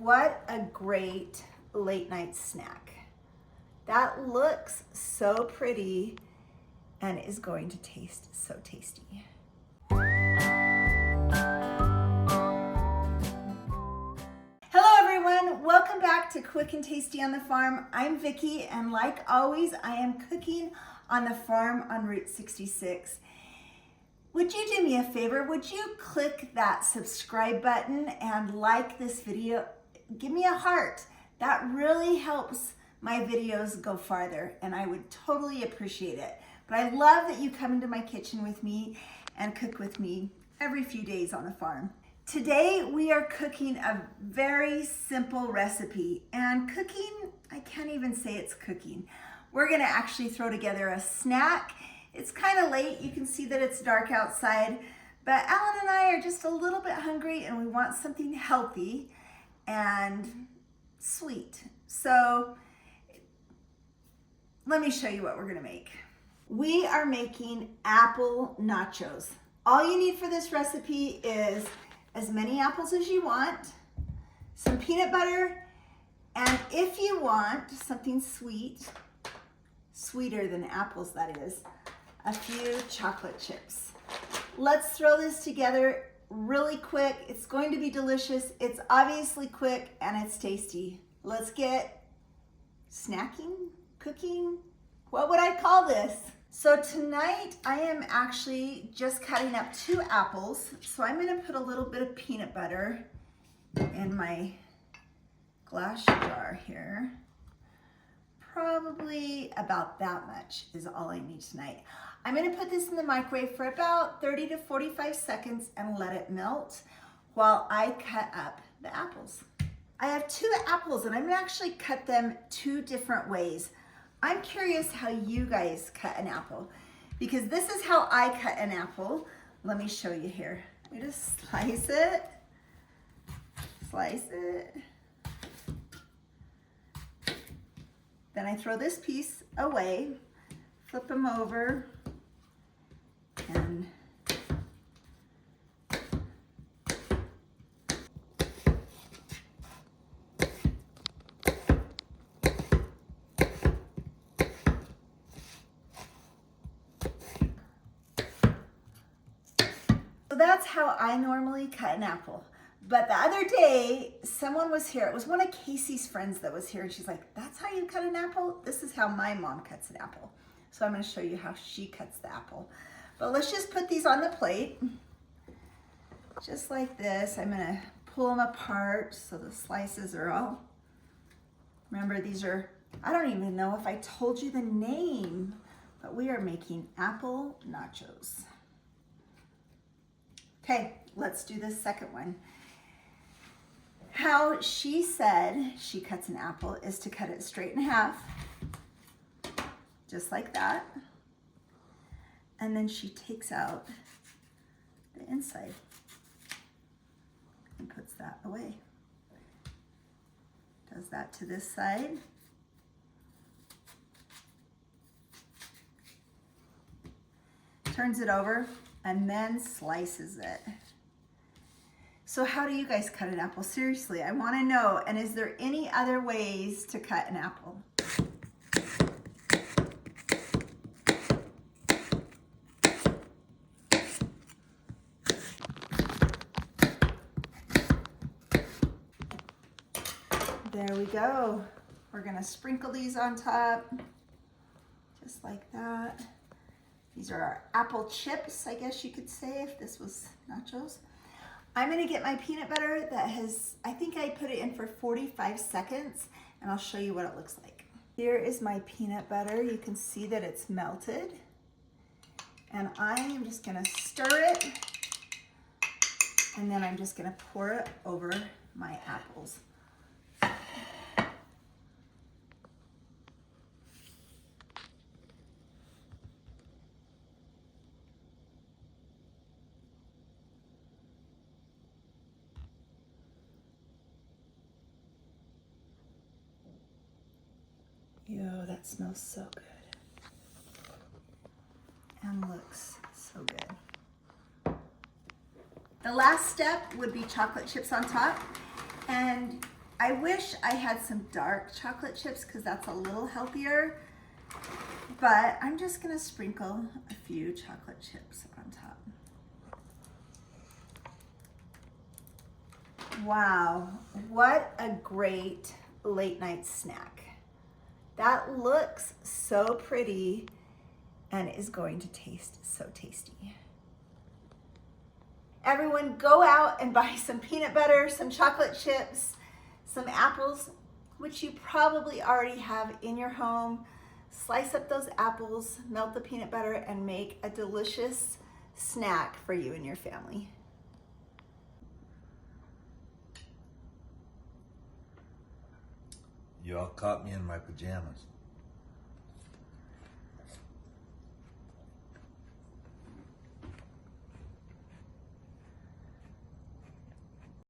what a great late night snack. That looks so pretty and is going to taste so tasty. Hello everyone, welcome back to Quick and Tasty on the Farm. I'm Vicki, and like always, I am cooking on the farm on Route 66. Would you do me a favor? Would you click that subscribe button and like this video? Give me a heart. That really helps my videos go farther, and I would totally appreciate it. But I love that you come into my kitchen with me and cook with me every few days on the farm. Today we are cooking a very simple recipe, and cooking, I can't even say it's cooking. We're gonna actually throw together a snack. It's kind of late, you can see that it's dark outside, but Alan and I are just a little bit hungry and we want something healthy and sweet. So let me show you what we're gonna make. We are making apple nachos. All you need for this recipe is as many apples as you want, some peanut butter, and if you want something sweet, sweeter than apples that is, a few chocolate chips. Let's throw this together really quick. It's going to be delicious. It's obviously quick and it's tasty. Let's get snacking, cooking. What would I call this? So tonight I am actually just cutting up 2 apples. So I'm gonna put a little bit of peanut butter in my glass jar here. Probably about that much is all I need tonight. I'm gonna put this in the microwave for about 30 to 45 seconds and let it melt while I cut up the apples. I have 2 apples and I'm gonna actually cut them 2 different ways. I'm curious how you guys cut an apple, because this is how I cut an apple. Let me show you here. I just slice it, then I throw this piece away, flip them over, and so that's how I normally cut an apple. But the other day, someone was here. It was one of Casey's friends that was here, and she's like, that's how you cut an apple? This is how my mom cuts an apple. So I'm gonna show you how she cuts the apple. But let's just put these on the plate, just like this. I'm gonna pull them apart so the slices are all, remember these are, I don't even know if I told you the name, but we are making apple nachos. Okay, let's do this second one. How she said she cuts an apple is to cut it straight in half, just like that. And then she takes out the inside and puts that away. Does that to this side. Turns it over and then slices it. So how do you guys cut an apple? Seriously, I want to know. And is there any other ways to cut an apple? There we go. We're gonna sprinkle these on top, just like that. These are our apple chips, I guess you could say, if this was nachos. I'm gonna get my peanut butter that has, I think I put it in for 45 seconds, and I'll show you what it looks like. Here is my peanut butter. You can see that it's melted. And I am just gonna stir it, and then I'm just gonna pour it over my apples. Yo, that smells so good and looks so good. The last step would be chocolate chips on top, and I I wish I had some dark chocolate chips because that's a little healthier, but I'm just gonna sprinkle a few chocolate chips on top. Wow, what a great late night snack. That looks so pretty and is going to taste so tasty. Everyone go out and buy some peanut butter, some chocolate chips, some apples, which you probably already have in your home. Slice up those apples, melt the peanut butter, and make a delicious snack for you and your family. You all caught me in my pajamas.